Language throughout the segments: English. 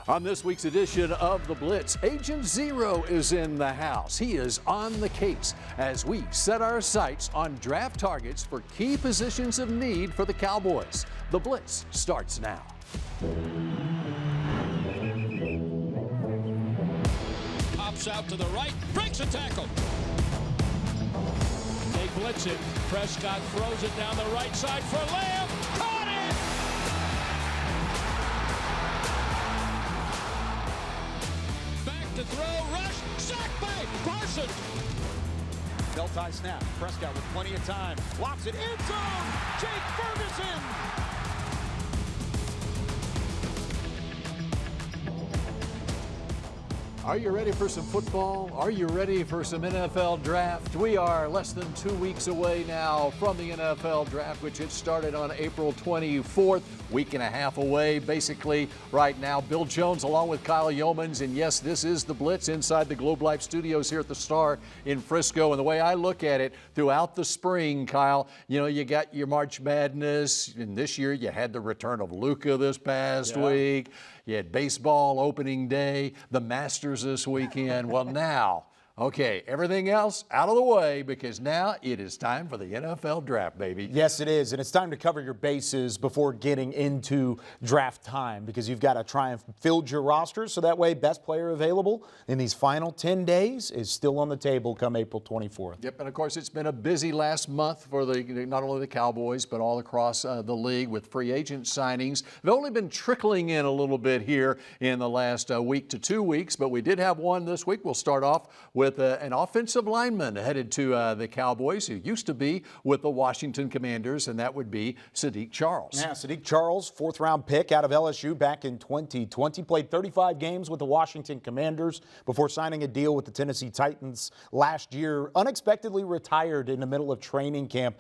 On this week's edition of The Blitz, Agent Zero is in the house. He is on the case as we set our sights on draft targets for key positions of need for the Cowboys. The Blitz starts now. Pops out to the right, breaks a tackle. They blitz it. Prescott throws it down the right side for Lamb. Caught it! To throw, rush, sacked by Parsons. Bell-tie snap. Prescott with plenty of time. Lobs it end zone. Jake Ferguson. Are you ready for some football? Are you ready for some NFL draft? We are less than 2 weeks away now from the NFL draft, which it started on April 24th. Week and a half away, basically, right now. Bill Jones along with Kyle Yeomans. And yes, this is the Blitz inside the Globe Life Studios here at the Star in Frisco. And the way I look at it, throughout the spring, Kyle, you know, you got your March Madness. And this year you had the return of Luka this past week. You had baseball opening day, the Masters this weekend. Well, now, okay, everything else out of the way because now it is time for the NFL draft, baby. Yes, it is, and it's time to cover your bases before getting into draft time because you've got to try and fill your rosters so that way best player available in these final 10 days is still on the table come April 24th. Yep, and of course it's been a busy last month for not only the Cowboys but all across the league with free agent signings. They've only been trickling in a little bit here in the last week to 2 weeks, but we did have one this week. We'll start off with an offensive lineman headed to the Cowboys who used to be with the Washington Commanders, and that would be Sadiq Charles. Yeah, Sadiq Charles, fourth-round pick out of LSU back in 2020, played 35 games with the Washington Commanders before signing a deal with the Tennessee Titans last year. Unexpectedly retired in the middle of training camp,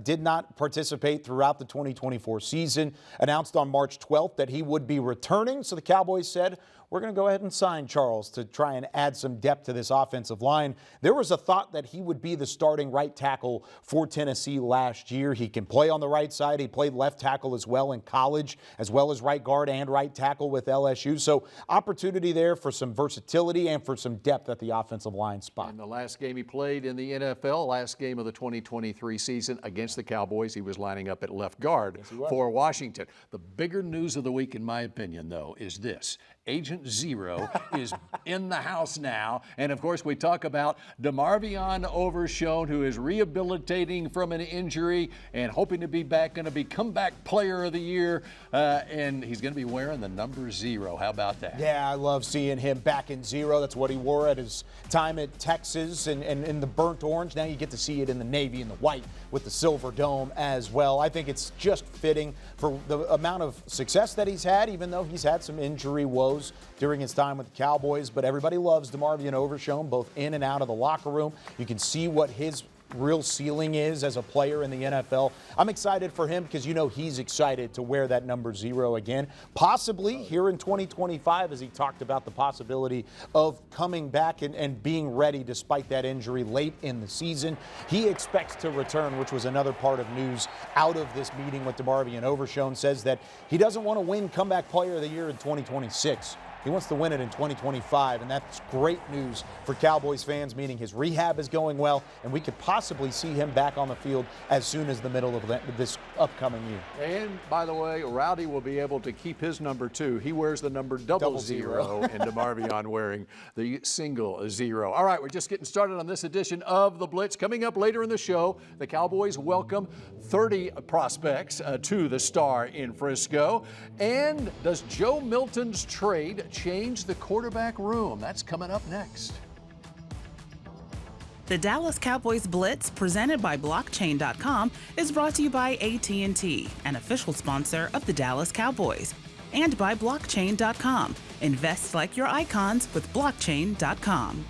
did not participate throughout the 2024 season. Announced on March 12th that he would be returning, so the Cowboys said, we're going to go ahead and sign Charles to try and add some depth to this offensive line. There was a thought that he would be the starting right tackle for Tennessee last year. He can play on the right side. He played left tackle as well in college, as well as right guard and right tackle with LSU. So opportunity there for some versatility and for some depth at the offensive line spot. In the last game he played in the NFL, last game of the 2023 season against the Cowboys, he was lining up at left guard for Washington. The bigger news of the week, in my opinion, though, is this. Agent Zero is in the house now. And, of course, we talk about DeMarvion Overshown, who is rehabilitating from an injury and hoping to be back, going to be comeback player of the year. And he's going to be wearing the number 0. How about that? Yeah, I love seeing him back in 0. That's what he wore at his time at Texas and in the burnt orange. Now you get to see it in the navy and the white with the silver dome as well. I think it's just fitting for the amount of success that he's had, even though he's had some injury woes during his time with the Cowboys. But everybody loves DeMarvion Overshown, both in and out of the locker room. You can see what his real ceiling is as a player in the NFL. I'm excited for him because, you know, he's excited to wear that number 0 again, possibly here in 2025, as he talked about the possibility of coming back and being ready despite that injury late in the season. He expects to return, which was another part of news out of this meeting with DeMarvion Overshown. Says that he doesn't want to win comeback player of the year in 2026. He wants to win it in 2025, and that's great news for Cowboys fans, meaning his rehab is going well, and we could possibly see him back on the field as soon as the middle of this upcoming year. And, by the way, Rowdy will be able to keep his number 2. He wears the number double zero, and DeMarvion wearing the single 0. All right, we're just getting started on this edition of The Blitz. Coming up later in the show, the Cowboys welcome 30 prospects to the Star in Frisco. And does Joe Milton's trade change the quarterback room? That's coming up next. The Dallas Cowboys Blitz, presented by Blockchain.com, is brought to you by AT&T, an official sponsor of the Dallas Cowboys, and by Blockchain.com. Invest like your icons with Blockchain.com.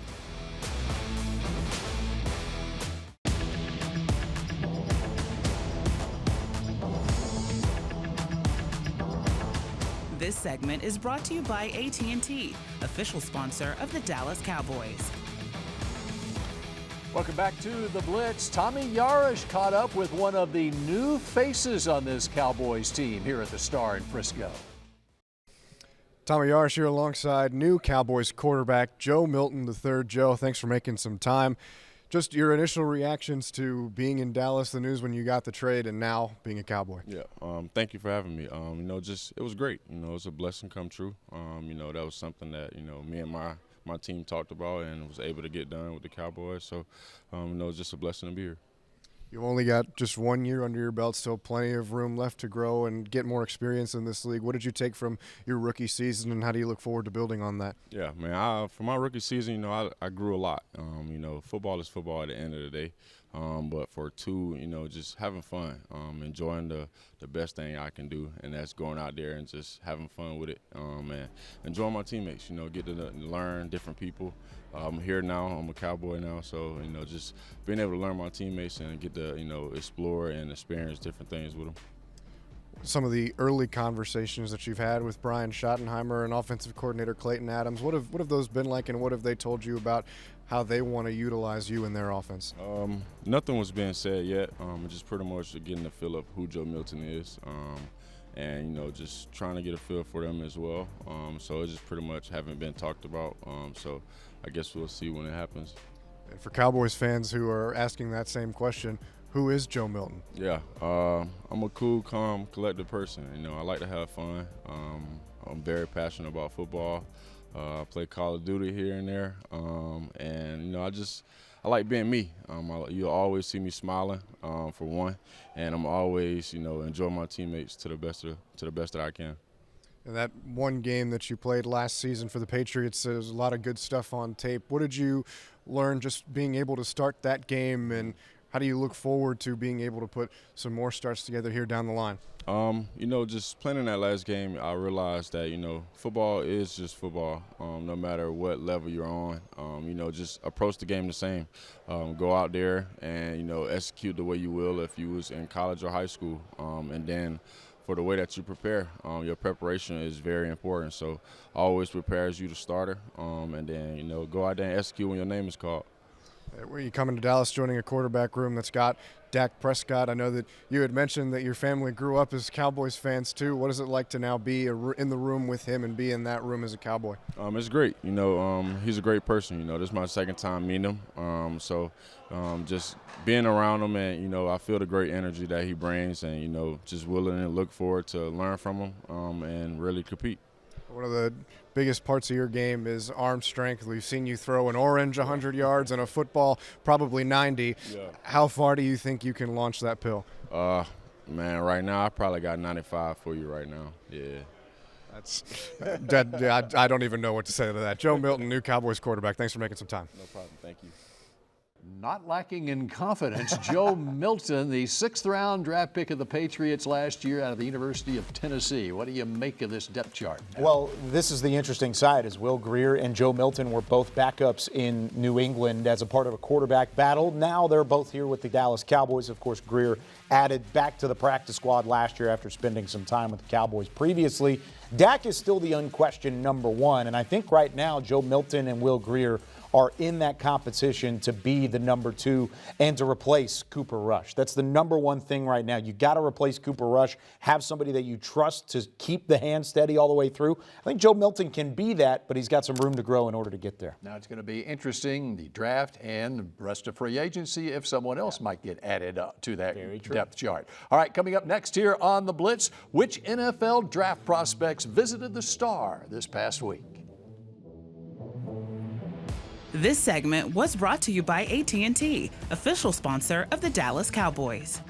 This segment is brought to you by AT&T, official sponsor of the Dallas Cowboys. Welcome back to The Blitz. Tommy Yarish caught up with one of the new faces on this Cowboys team here at the Star in Frisco. Tommy Yarsh here alongside new Cowboys quarterback Joe Milton III. Joe, thanks for making some time. Just your initial reactions to being in Dallas, the news when you got the trade, and now being a Cowboy. Yeah, thank you for having me. It was great. It was a blessing come true. That was something that, me and my team talked about and was able to get done with the Cowboys. So, it was just a blessing to be here. You've only got just 1 year under your belt, still plenty of room left to grow and get more experience in this league. What did you take from your rookie season, and how do you look forward to building on that? Yeah, man, for my rookie season, I grew a lot. Football is football at the end of the day. But for two, just having fun, enjoying the best thing I can do, and that's going out there and just having fun with it, and enjoying my teammates, get to learn different people. I'm here now, I'm a Cowboy now, so, just being able to learn my teammates and get to, explore and experience different things with them. Some of the early conversations that you've had with Brian Schottenheimer and offensive coordinator Clayton Adams, what have those been like, and what have they told you about how they want to utilize you in their offense? Nothing was being said yet. Just pretty much getting the feel of who Joe Milton is, and just trying to get a feel for them as well. So it just pretty much haven't been talked about. So I guess we'll see when it happens. And for Cowboys fans who are asking that same question, who is Joe Milton? Yeah, I'm a cool, calm, collected person. I like to have fun. I'm very passionate about football. I play Call of Duty here and there, and I like being me. You'll always see me smiling, for one, and I'm always enjoy my teammates to the best that I can. And that one game that you played last season for the Patriots, there's a lot of good stuff on tape. What did you learn just being able to start that game, and how do you look forward to being able to put some more starts together here down the line? Just playing in that last game, I realized that, football is just football, no matter what level you're on. Just approach the game the same. Go out there and, execute the way you will if you was in college or high school. And then for the way that you prepare, your preparation is very important. So always prepare as you the starter, and then, go out there and execute when your name is called. Were you coming to Dallas joining a quarterback room that's got Dak Prescott? I know that you had mentioned that your family grew up as Cowboys fans too. What is it like to now be in the room with him and be in that room as a Cowboy? It's great. He's a great person. This is my second time meeting him. Just being around him, and, I feel the great energy that he brings, and, just willing to look forward to learn from him, and really compete. One of the biggest parts of your game is arm strength. We've seen you throw an orange 100 yards and a football probably 90. Yeah. How far do you think you can launch that pill? Man, right now I probably got 95 for you right now. Yeah. I don't even know what to say to that. Joe Milton, new Cowboys quarterback. Thanks for making some time. No problem. Thank you. Not lacking in confidence, Joe Milton, the 6th-round draft pick of the Patriots last year out of the University of Tennessee. What do you make of this depth chart now? Well, this is the interesting side, as Will Grier and Joe Milton were both backups in New England as a part of a quarterback battle. Now they're both here with the Dallas Cowboys. Of course, Grier added back to the practice squad last year after spending some time with the Cowboys previously. Dak is still the unquestioned number one, and I think right now Joe Milton and Will Grier are in that competition to be the number 2 and to replace Cooper Rush. That's the number one thing right now. You got to replace Cooper Rush, have somebody that you trust to keep the hand steady all the way through. I think Joe Milton can be that, but he's got some room to grow in order to get there. Now it's going to be interesting, the draft and the rest of free agency, if someone else might get added up to that depth chart. All right, coming up next here on The Blitz, which NFL draft prospects visited the Star this past week? This segment was brought to you by AT&T, official sponsor of the Dallas Cowboys.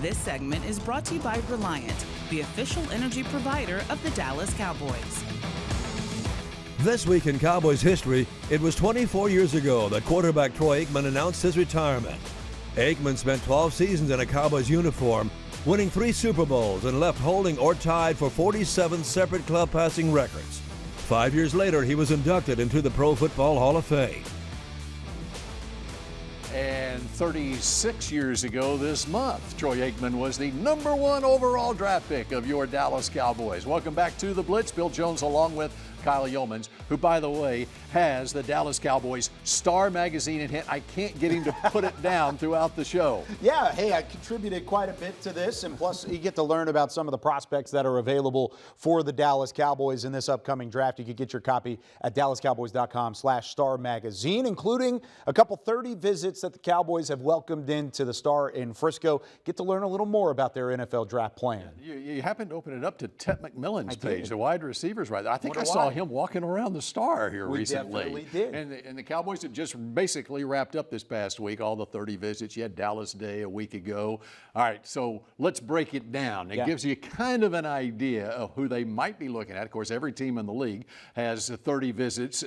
This segment is brought to you by Reliant, the official energy provider of the Dallas Cowboys. This week in Cowboys history, it was 24 years ago that quarterback Troy Aikman announced his retirement. Aikman spent 12 seasons in a Cowboys uniform, winning 3 Super Bowls, and left holding or tied for 47 separate club passing records. 5 years later, he was inducted into the Pro Football Hall of Fame. And And 36 years ago this month, Troy Aikman was the #1 overall draft pick of your Dallas Cowboys. Welcome back to the Blitz. Bill Jones along with Kyle Yeomans, who, by the way, has the Dallas Cowboys Star magazine in hand. I can't get him to put it down throughout the show. Yeah, hey, I contributed quite a bit to this, and plus you get to learn about some of the prospects that are available for the Dallas Cowboys in this upcoming draft. You can get your copy at dallascowboys.com/Star magazine, including a couple 30 visits that the Cowboys have welcomed into the Star in Frisco. Get to learn a little more about their NFL draft plan. You happened to open it up to Ted McMillan's page, the wide receivers right there. I think I saw him walking around the Star here recently. Definitely did. And the Cowboys have just basically wrapped up this past week, all the 30 visits. You had Dallas Day a week ago. All right, so let's break it down. It gives you kind of an idea of who they might be looking at. Of course, every team in the league has 30 visits,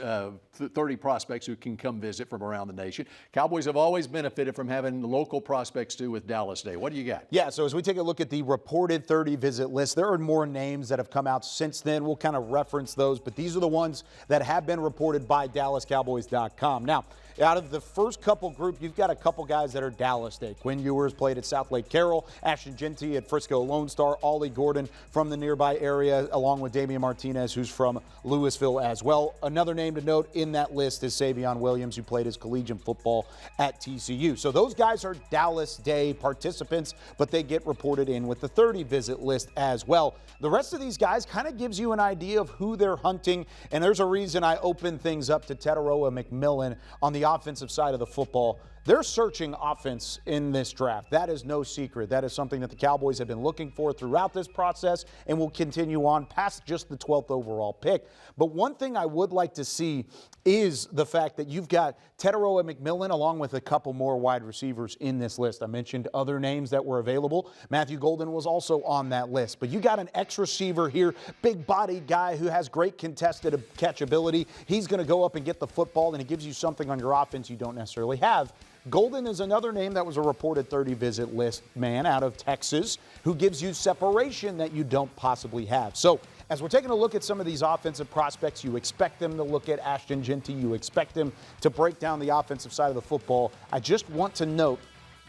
30 prospects who can come visit from around the nation. Cowboys have always benefited from having local prospects too with Dallas Day. What do you got? Yeah, so as we take a look at the reported 30 visit list, there are more names that have come out since then. We'll kind of reference those, but these are the ones that have been reported by DallasCowboys.com. Now, out of the first couple group, you've got a couple guys that are Dallas Day. Quinn Ewers played at South Lake Carroll, Ashton Genty at Frisco Lone Star, Ollie Gordon from the nearby area, along with Damian Martinez, who's from Louisville as well. Another name to note in that list is Savion Williams, who played his collegiate football at TCU. So those guys are Dallas Day participants, but they get reported in with the 30 visit list as well. The rest of these guys kind of gives you an idea of who they're hunting, and there's a reason I opened things up to Teteroa McMillan on the offensive side of the football. They're searching offense in this draft. That is no secret. That is something that the Cowboys have been looking for throughout this process and will continue on past just the 12th overall pick. But one thing I would like to see is the fact that you've got Teteroa McMillan along with a couple more wide receivers in this list. I mentioned other names that were available. Matthew Golden was also on that list. But you got an X receiver here, big body guy who has great contested catch ability. He's going to go up and get the football, and it gives you something on your offense you don't necessarily have. Golden is another name that was a reported 30 visit list man out of Texas who gives you separation that you don't possibly have. So as we're taking a look at some of these offensive prospects, you expect them to look at Ashton Genty. You expect them to break down the offensive side of the football. I just want to note,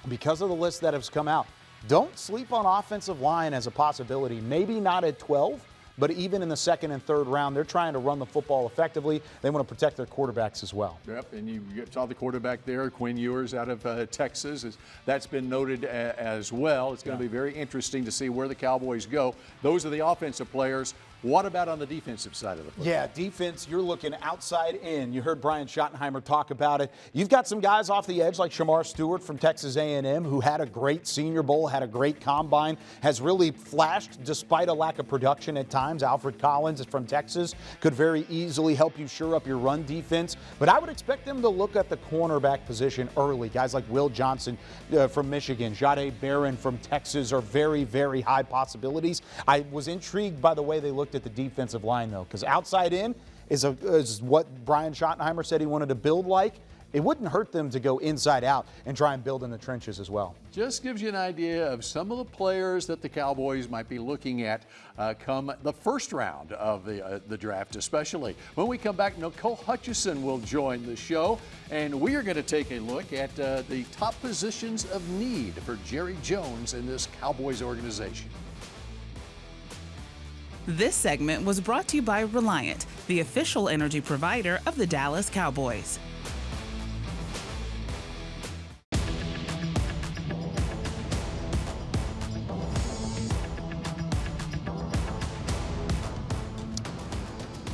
because of the list that has come out, don't sleep on offensive line as a possibility. Maybe not at 12. But even in the second and third round, they're trying to run the football effectively. They want to protect their quarterbacks as well. Yep, and you saw the quarterback there, Quinn Ewers out of Texas. That's been noted as well. It's going to be very interesting to see where the Cowboys go. Those are the offensive players. What about on the defensive side of the football? Yeah, defense, you're looking outside in. You heard Brian Schottenheimer talk about it. You've got some guys off the edge like Shamar Stewart from Texas A&M who had a great Senior Bowl, had a great combine, has really flashed despite a lack of production at times. Alfred Collins from Texas could very easily help you shore up your run defense. But I would expect them to look at the cornerback position early. Guys like Will Johnson from Michigan, Jahdae Barron from Texas are very, very high possibilities. I was intrigued by the way they looked at the defensive line, though, because outside in is what Brian Schottenheimer said he wanted to build like. It wouldn't hurt them to go inside out and try and build in the trenches as well. Just gives you an idea of some of the players that the Cowboys might be looking at come the first round of the draft, especially. When we come back, Nicole Hutchison will join the show, and we are going to take a look at the top positions of need for Jerry Jones in this Cowboys organization. This segment was brought to you by Reliant, the official energy provider of the Dallas Cowboys.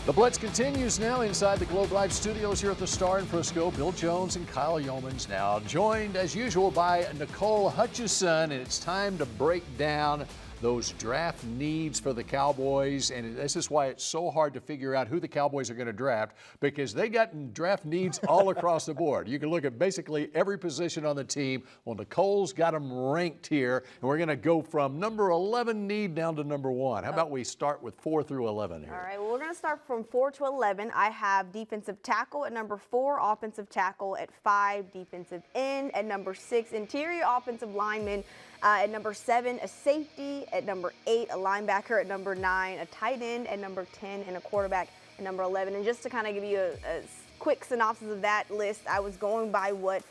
The Blitz continues now inside the Globe Life studios here at the Star in Frisco. Bill Jones and Kyle Yeomans now joined, as usual, by Nicole Hutchison, and it's time to break down those draft needs for the Cowboys, and this is why it's so hard to figure out who the Cowboys are going to draft, because they got draft needs all across the board. You can look at basically every position on the team. Well, Nicole's got them ranked here, and we're going to go from number 11 need down to number 1. How about we start with 4 through 11 here? All right, well, we're going to start from 4 to 11. I have defensive tackle at number 4, offensive tackle at 5, defensive end at number 6, interior offensive lineman at number 7, a safety at number 8, a linebacker at number 9, a tight end at number 10, and a quarterback at number 11. And just to kind of give you a quick synopsis of that list, I was going by what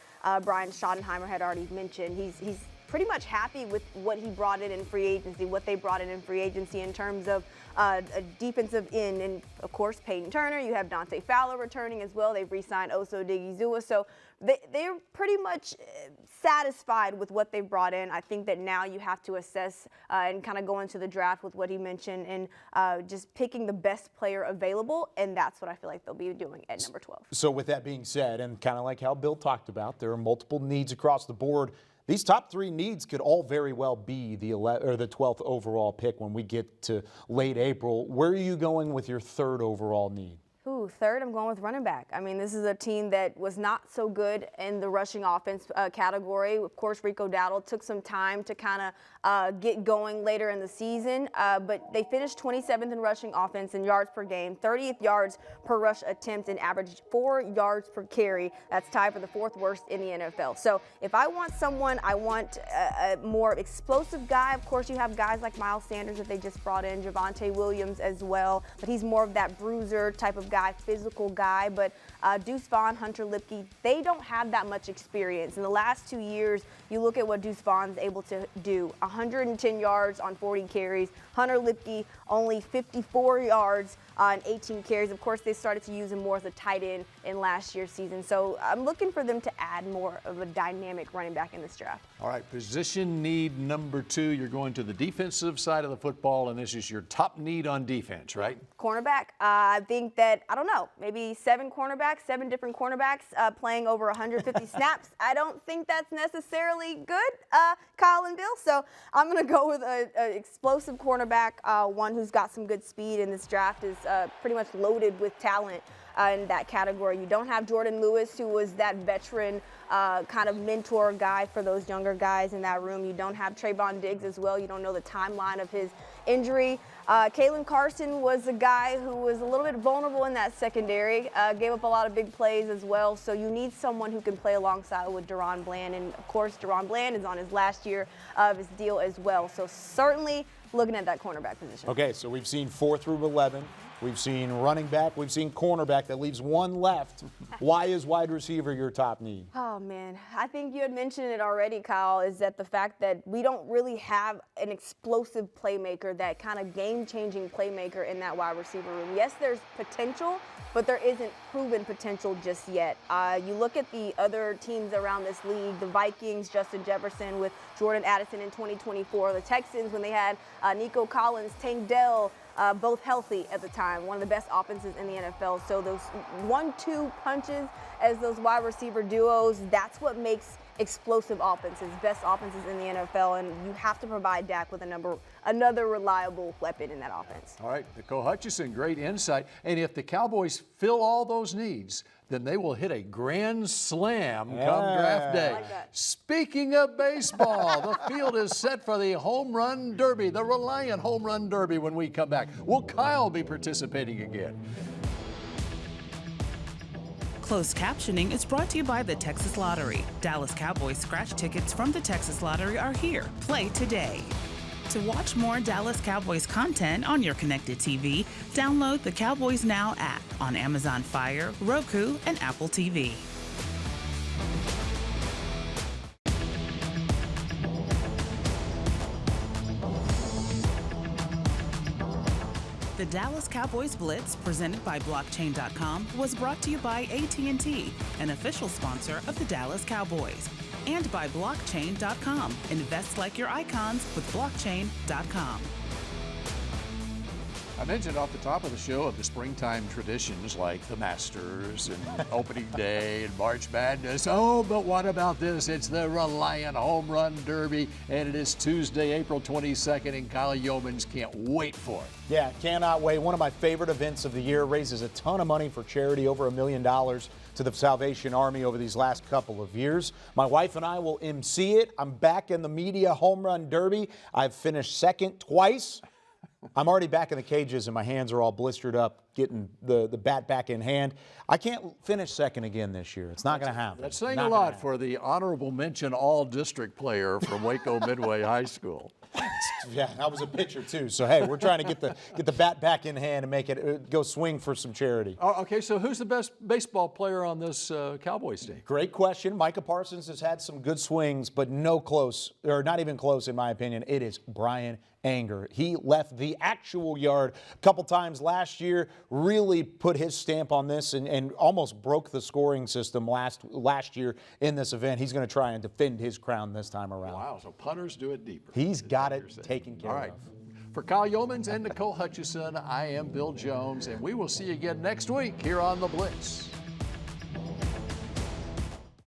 Brian Schottenheimer had already mentioned. He's pretty much happy with what he brought in free agency, what they brought in free agency in terms of a defensive end. And, of course, Peyton Turner. You have Dante Fowler returning as well. They've re-signed Oso Odighizuwa. So they're pretty much satisfied with what they've brought in. I think that now you have to assess and kind of go into the draft with what he mentioned and just picking the best player available, and that's what I feel like they'll be doing at number 12. So with that being said, and kind of like how Bill talked about, there are multiple needs across the board. These top three needs could all very well be the 12th overall pick when we get to late April. Where are you going with your third overall need? Ooh, third, I'm going with running back. I mean, this is a team that was not so good in the rushing offense category. Of course, Rico Dowdle took some time to kind of get going later in the season, but they finished 27th in rushing offense in yards per game, 30th yards per rush attempt, and averaged 4 yards per carry. That's tied for the 4th worst in the NFL. So if I want someone, I want a more explosive guy. Of course, you have guys like Miles Sanders that they just brought in, Javonte Williams as well, but he's more of that bruiser type of guy, physical guy. But Deuce Vaughn, Hunter Lipke, they don't have that much experience. In the last 2 years, you look at what Deuce Vaughn's able to do: 110 yards on 40 carries. Hunter Lipke only 54 yards on 18 carries. Of course, they started to use him more as a tight end in last year's season. So I'm looking for them to add more of a dynamic running back in this draft. All right, position need number 2. You're going to the defensive side of the football, and this is your top need on defense, right? Cornerback. I think that, I don't know, maybe 7 different cornerbacks playing over 150 snaps. I don't think that's necessarily good, Kyle and Bill. So I'm going to go with an explosive cornerback, one who's got some good speed, and this draft is pretty much loaded with talent in that category. You don't have Jordan Lewis, who was that veteran kind of mentor guy for those younger guys in that room. You don't have Trayvon Diggs as well. You don't know the timeline of his injury. Kalen Carson was a guy who was a little bit vulnerable in that secondary, gave up a lot of big plays as well. So you need someone who can play alongside with Deron Bland. And, of course, Deron Bland is on his last year of his deal as well. So certainly looking at that cornerback position. Okay, so we've seen 4 through 11. We've seen running back. We've seen cornerback. That leaves one left. Why is wide receiver your top need? Oh, man. I think you had mentioned it already, Kyle, is that the fact that we don't really have an explosive playmaker, that kind of game-changing playmaker in that wide receiver room. Yes, there's potential, but there isn't proven potential just yet. You look at the other teams around this league, the Vikings, Justin Jefferson with Jordan Addison in 2024, the Texans when they had Nico Collins, Tank Dell, both healthy at the time, one of the best offenses in the NFL. So those 1-2 punches as those wide receiver duos, that's what makes explosive offenses, best offenses in the NFL, and you have to provide Dak with another reliable weapon in that offense. All right, Nicole Hutchison, great insight. And if the Cowboys fill all those needs, then they will hit a grand slam come draft day. I like that. Speaking of baseball, the field is set for the Home Run Derby, the Reliant Home Run Derby when we come back. Will Kyle be participating again? Closed captioning is brought to you by the Texas Lottery. Dallas Cowboys scratch tickets from the Texas Lottery are here. Play today. To watch more Dallas Cowboys content on your connected TV, download the Cowboys Now app on Amazon Fire, Roku, and Apple TV. The Dallas Cowboys Blitz, presented by Blockchain.com, was brought to you by AT&T, an official sponsor of the Dallas Cowboys, and by Blockchain.com. Invest like your icons with Blockchain.com. I mentioned off the top of the show of the springtime traditions like the Masters and opening day and March Madness. Oh, but what about this? It's the Reliant Home Run Derby, and it is Tuesday, April 22nd, and Kyle Yeomans can't wait for it. Yeah, cannot wait. One of my favorite events of the year. Raises a ton of money for charity, over $1 million to the Salvation Army over these last couple of years. My wife and I will MC it. I'm back in the media home run derby. I've finished second twice. I'm already back in the cages and my hands are all blistered up getting the bat back in hand. I can't finish second again this year. It's not going to happen. That's saying a lot for the honorable mention all-district player from Waco Midway High School. Yeah, I was a pitcher too. So hey, we're trying to get the bat back in hand and make it go swing for some charity. Okay, so who's the best baseball player on this Cowboys team? Great question. Micah Parsons has had some good swings, but not even close in my opinion. It is Brian Anger. He left the actual yard a couple times last year, really put his stamp on this and almost broke the scoring system last year in this event. He's going to try and defend his crown this time around. Wow, so punters do it deeper. He's got it taken care All right. of. For Kyle Yeomans and Nicole Hutchison, I am Bill Jones, and we will see you again next week here on The Blitz.